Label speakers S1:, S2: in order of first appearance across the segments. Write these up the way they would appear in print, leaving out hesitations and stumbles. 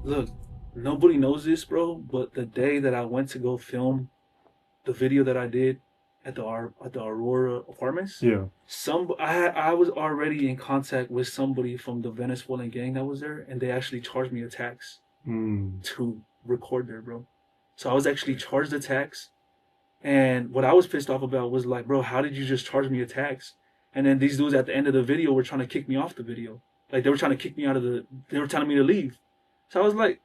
S1: Look, nobody knows this, bro, but the day that I went to go film the video that I did at the Aurora apartments,
S2: Yeah.
S1: I was already in contact with somebody from the Venezuelan gang that was there, and they actually charged me a tax
S2: Mm.
S1: to record there, bro. So I was actually charged a tax, and what I was pissed off about was like, bro, how did you just charge me a tax? And then these dudes at the end of the video were trying to kick me off the video, like they were trying to kick me out of the. They were telling me to leave. So I was like,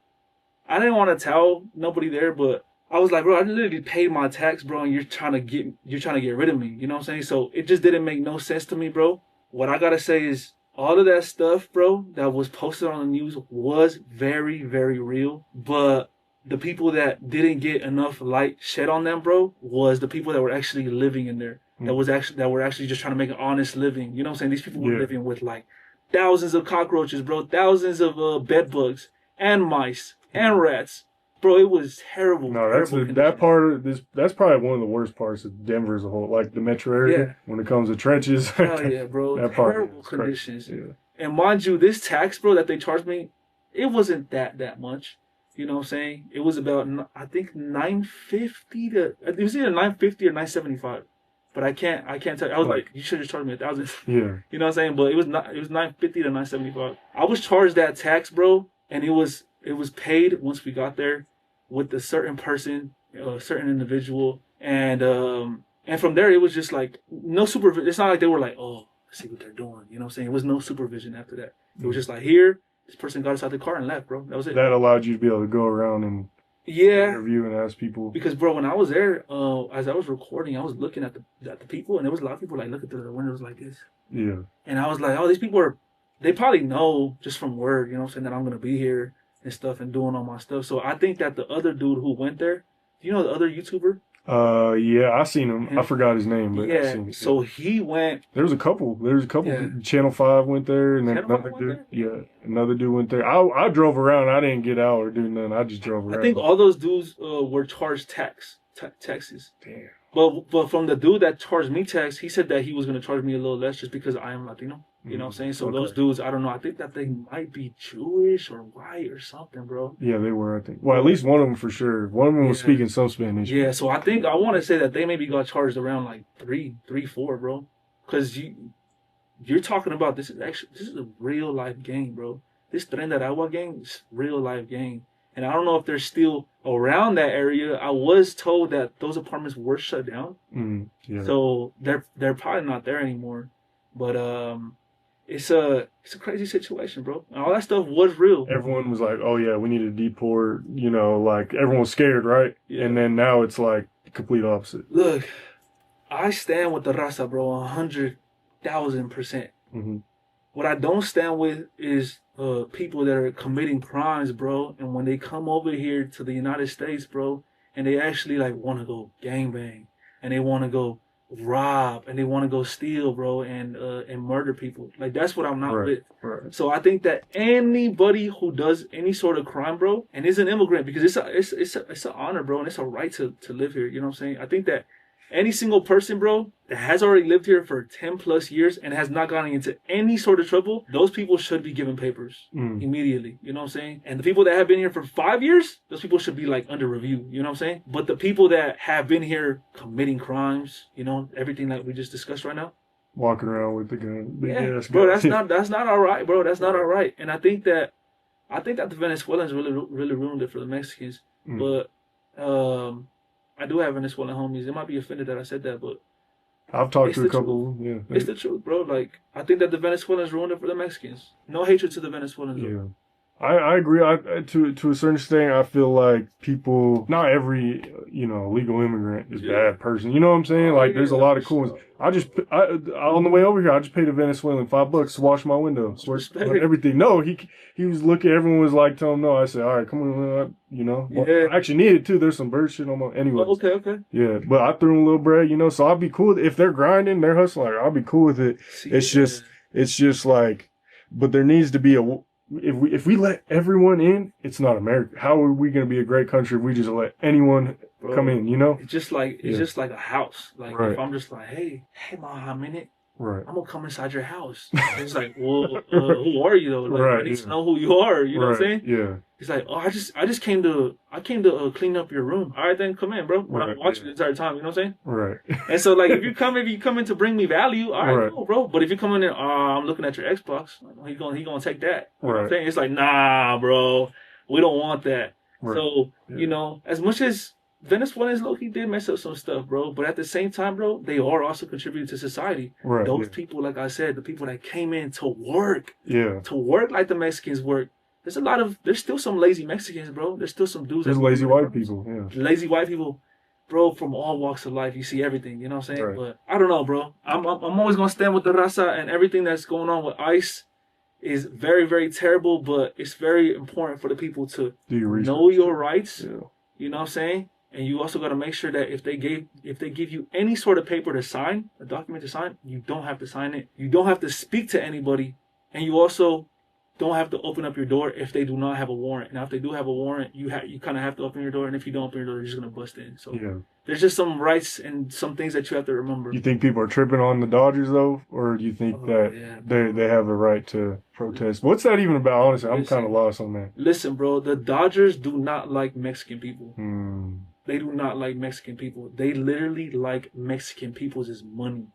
S1: I didn't want to tell nobody there, but I was like, bro, I literally paid my tax, bro, and you're trying to get rid of me. You know what I'm saying? So it just didn't make no sense to me, bro. What I gotta say is all of that stuff, bro, that was posted on the news was very, very real. But the people that didn't get enough light shed on them, bro, was the people that were actually living in there. That were actually just trying to make an honest living. You know what I'm saying? These people were
S2: Yeah.
S1: living with like thousands of cockroaches, bro, thousands of bed bugs and mice and rats. Bro, it was terrible,
S2: No, that's
S1: terrible
S2: that
S1: conditions.
S2: part of this. That's probably one of the worst parts of Denver as a whole, like the metro
S1: Yeah,
S2: area. When it comes to trenches,
S1: hell yeah, bro,
S2: that part
S1: terrible
S2: is crazy.
S1: conditions.
S2: Yeah.
S1: And mind you, this tax, bro, that they charged me, it wasn't that much. You know what I'm saying? It was about I think 950 to it was either 950 or 975. But I can't tell you. I was like, you should have charged me 1,000.
S2: Yeah.
S1: You know what I'm saying? But it was 950 to 975. I was charged that tax, bro, and it was paid once we got there with a certain person, a certain individual, and from there it was just like no supervision. It's not like they were like, oh, let's see what they're doing. You know what I'm saying? It was no supervision after that. It was just like here, this person got us out the car and left, bro. That was it.
S2: That allowed you to be able to go around and
S1: Yeah,
S2: interview and ask people.
S1: because bro, when I was there, as I was recording, I was looking at the people, and there was a lot of people like looking through the windows like this,
S2: Yeah.
S1: and I was like, oh, these people are, they probably know just from word, you know what I'm saying, that I'm gonna be here and stuff and doing all my stuff. So I think that the other dude who went there, do you know the other YouTuber?
S2: Yeah, I seen him. I
S1: Him?
S2: forgot his name, but I
S1: Yeah.
S2: seen it.
S1: So he went.
S2: There was a couple. There was a couple.
S1: Yeah.
S2: Channel 5 went there, and then
S1: Channel 5
S2: another
S1: went
S2: dude.
S1: there?
S2: Yeah, another dude went there. I drove around. I didn't get out or do nothing. I just drove
S1: I
S2: around.
S1: think all those dudes were charged taxes.
S2: Damn.
S1: But from the dude that charged me tax, he said that he was gonna charge me a little less just because I am Latino. You know what I'm saying? So those
S2: Okay.
S1: dudes, I don't know. I think that they might be Jewish or white or something, bro.
S2: Yeah, they were, I think. Well, at least one of them for sure. One of them was
S1: Yeah.
S2: speaking some Spanish.
S1: Yeah, so I want to say that they maybe got charged around like four, bro. Because you're talking about this is a real life gang, bro. This Tren de Aragua gang is real life gang, and I don't know if they're still around that area. I was told that those apartments were shut down,
S2: Yeah.
S1: so they're probably not there anymore. But it's a crazy situation, bro. And all that stuff was real.
S2: Everyone was like, "Oh yeah, we need to deport." You know, like everyone was scared, right?
S1: Yeah.
S2: And then now it's like the complete opposite.
S1: Look, I stand with the raza, bro, 100,000%.
S2: Mm-hmm.
S1: What I don't stand with is people that are committing crimes, bro. And when they come over here to the United States, bro, and they actually like want to go gangbang, and they want to go rob, and they want to go steal, bro, and murder people. Like that's what I'm not
S2: Right.
S1: with.
S2: Right.
S1: So I think that anybody who does any sort of crime, bro, and is an immigrant, because it's an honor, bro, and it's a right to live here. You know what I'm saying? I think that any single person, bro, that has already lived here for 10 plus years and has not gotten into any sort of trouble, those people should be given papers immediately. You know what I'm saying? And the people that have been here for 5 years, those people should be like under review. You know what I'm saying? But the people that have been here committing crimes, you know, everything that we just discussed right now,
S2: Walking around with the gun, big ass
S1: bro,
S2: gun.
S1: that's not all right, bro. That's not all right. And I think that the Venezuelans really ruined it for the Mexicans. But I do have Venezuelan homies. They might be offended that I said that, but
S2: I've talked
S1: it's
S2: to a
S1: the
S2: couple. Yeah.
S1: it's the truth, bro. Like I think that the Venezuelans ruined it for the Mexicans. No hatred to the Venezuelans. Bro.
S2: Yeah. I agree. To a certain extent, I feel like people, not every legal immigrant is bad person. You know what I'm saying? Like there's a lot of cool ones. On the way over here, I just paid a Venezuelan $5 to wash my windows, everything. No, he was looking. Everyone was like, "Tell him no." I said, "All right, come on, you know." Well, I actually need it too. There's some bird shit on my anyway.
S1: Oh, okay.
S2: Yeah, but I threw him a little bread, so I'll be cool if they're grinding, they're hustling. Like, I'll be cool with it. It's just like, but there needs to be if we let everyone in, it's not America. How are we going to be a great country if we just let anyone come in?
S1: It's just like a house. Like if I'm just like, hey, Mohammed,
S2: Right.
S1: I'm gonna come inside your house. And it's like, well, who are you though? Like,
S2: Right,
S1: I need
S2: yeah.
S1: to know who you are. You know what I'm
S2: Right.
S1: saying?
S2: Yeah.
S1: He's like, oh, I just came to clean up your room. All right, then come in, bro. But I'm
S2: Right,
S1: watching
S2: yeah.
S1: the entire time. You know what I'm saying?
S2: Right.
S1: And so, like, if you come in to bring me value, all right,
S2: Right.
S1: cool, bro. But if you come in and, I'm looking at your Xbox, he gonna take that. You know what I'm
S2: Right.
S1: saying? It's like, nah, bro, we don't want that.
S2: Right.
S1: So,
S2: Yeah.
S1: you know, as much as Venezuelans low-key did mess up some stuff, bro, but at the same time, bro, they are also contributing to society.
S2: Right.
S1: Those
S2: Yeah.
S1: people, like I said, the people that came in to work
S2: Yeah.
S1: like the Mexicans work. There's still some lazy Mexicans, bro. There's still some dudes.
S2: There's lazy white people. Yeah.
S1: Lazy white people, bro, from all walks of life. You see everything, you know what I'm saying?
S2: Right.
S1: But I don't know, bro. I'm always gonna stand with the raza, and everything that's going on with ICE is very, very terrible. But it's very important for the people to
S2: Do your research.
S1: know your rights.
S2: Yeah.
S1: You know what I'm saying? And you also got to make sure that if they give you any sort of paper to sign, a document to sign, you don't have to sign it. You don't have to speak to anybody, and you also don't have to open up your door if they do not have a warrant. Now, if they do have a warrant, you kind of have to open your door, and if you don't open your door, they're just gonna bust in. So
S2: Yeah.
S1: there's just some rights and some things that you have to remember.
S2: You think people are tripping on the Dodgers though, or do you think that they have the right to protest? What's that even about? Honestly, I'm kind of lost on that.
S1: Listen, bro, the Dodgers do not like Mexican people.
S2: Hmm.
S1: They do not like Mexican people. They literally like Mexican people's money.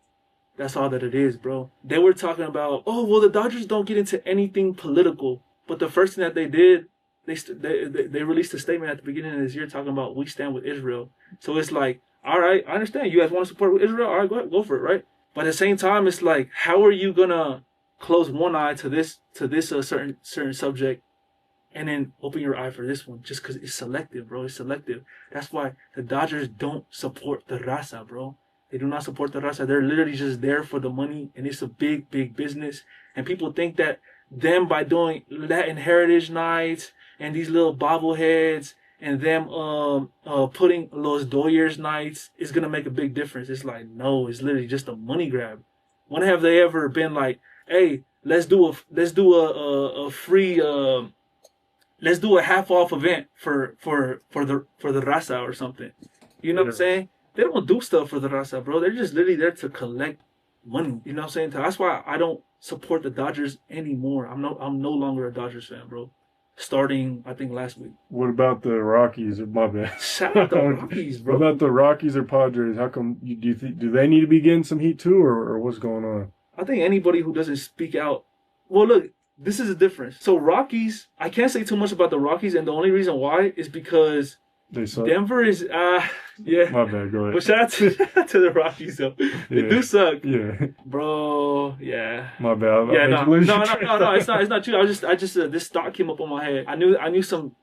S1: That's all that it is, bro. They were talking about, oh, well, the Dodgers don't get into anything political. But the first thing that they did, they released a statement at the beginning of this year talking about we stand with Israel. So it's like, all right, I understand. You guys want to support Israel? All right, go ahead, go for it, right? But at the same time, it's like, how are you gonna close one eye to this certain subject, and then open your eye for this one just because it's selective, bro? It's selective. That's why the Dodgers don't support the raza, bro. They do not support the raza. They're literally just there for the money, and it's a big, big business. And people think that them, by doing Latin Heritage Nights and these little bobbleheads and them putting Los Doyers Nights is gonna make a big difference. It's like, no, it's literally just a money grab. When have they ever been like, hey, let's do a free let's do a half off event for the raza or something? You know what I'm saying? They don't do stuff for the raza, bro. They're just literally there to collect money. You know what I'm saying? That's why I don't support the Dodgers anymore. I'm no longer a Dodgers fan, bro. Starting, I think, last week.
S2: What about the Rockies? My bad.
S1: Shout out the Rockies, bro.
S2: What about the Rockies or Padres? How come? Do they need to be getting some heat too, or what's going on?
S1: I think anybody who doesn't speak out. Well, look, this is a difference. So Rockies, I can't say too much about the Rockies, and the only reason why is because
S2: they suck.
S1: Denver is yeah.
S2: My bad. Go ahead.
S1: But shout out to the Rockies though. They do suck.
S2: Yeah.
S1: Bro, yeah.
S2: My bad.
S1: Yeah, no. It's not true. I just this thought came up on my head. I knew some.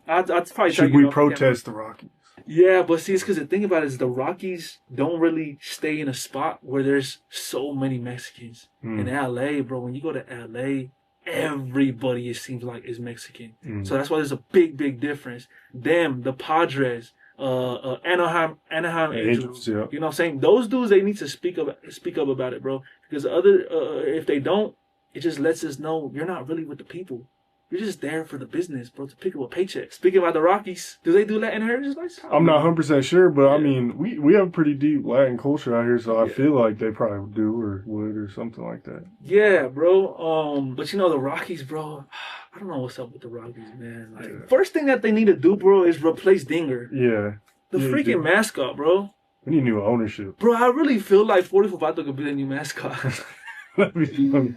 S1: I'd probably
S2: should we protest the Rockies?
S1: Yeah, but see, it's because the thing about it is the Rockies don't really stay in a spot where there's so many Mexicans. In LA, bro, when you go to LA, everybody, it seems like, is Mexican. So that's why there's a big, big difference. Them, the Padres, Anaheim Angels.
S2: Yeah.
S1: You know what I'm saying? Those dudes, they need to speak up about it, bro. Because if they don't, it just lets us know you're not really with the people. You're just there for the business, bro, to pick up a paycheck. Speaking about the Rockies, do they do Latin Heritage Nights?
S2: I'm not 100% sure, but I mean, we have a pretty deep Latin culture out here, so I feel like they probably do or would or something like that.
S1: Yeah, bro. But you know, the Rockies, bro, I don't know what's up with the Rockies, man. Like, first thing that they need to do, bro, is replace Dinger.
S2: Yeah.
S1: The freaking mascot, bro.
S2: We need new ownership.
S1: Bro, I really feel like 44 Vato could be the new mascot.
S2: That'd be funny.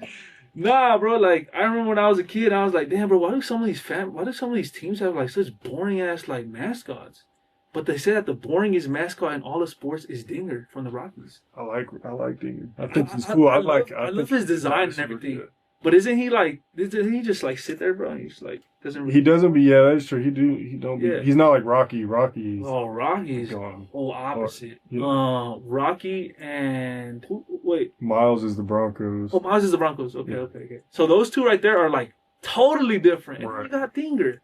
S1: Nah, bro, like, I remember when I was a kid, I was like, damn, bro, why do some of these teams have, like, such boring-ass, like, mascots? But they say that the boringest mascot in all of sports is Dinger from the Rockies.
S2: I like Dinger. I think he's cool. I
S1: love his design and everything. Good. But isn't he just, like, sit there, bro? He's, like, doesn't really...
S2: He doesn't be, yeah, that's true. He's not like Rocky. Rocky's...
S1: Oh, Rocky's whole opposite. Rocky and... Wait.
S2: Miles is the Broncos.
S1: Oh, Miles is the Broncos. Okay. So those two right there are, like, totally different.
S2: Right.
S1: And we got Dinger.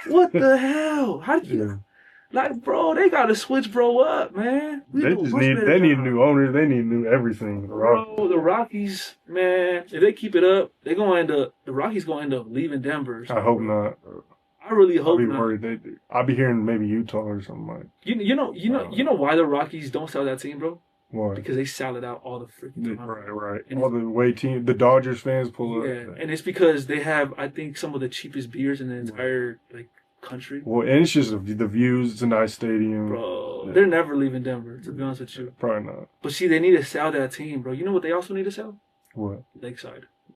S1: What the hell? How did you... Yeah. Like, bro, they got to switch bro up, man.
S2: They need new owners. They need new everything.
S1: Bro, the Rockies, man, if they keep it up, the Rockies going to end up leaving Denver.
S2: I hope not.
S1: I really hope not.
S2: I'll be worried. I'll be hearing maybe Utah or something like.
S1: You know why the Rockies don't sell that team, bro?
S2: Why?
S1: Because they sell it out all the freaking time.
S2: Right.
S1: And
S2: All the way team, the Dodgers fans pull
S1: yeah,
S2: up.
S1: and it's because they have, I think, some of the cheapest beers in the entire like country.
S2: Well, and it's just the views. It's a nice stadium.
S1: Bro,
S2: Yeah.
S1: they're never leaving Denver, to be honest with you.
S2: Probably not.
S1: But see, they need to sell that team, bro. You know what they also need to sell?
S2: What?
S1: Lakeside.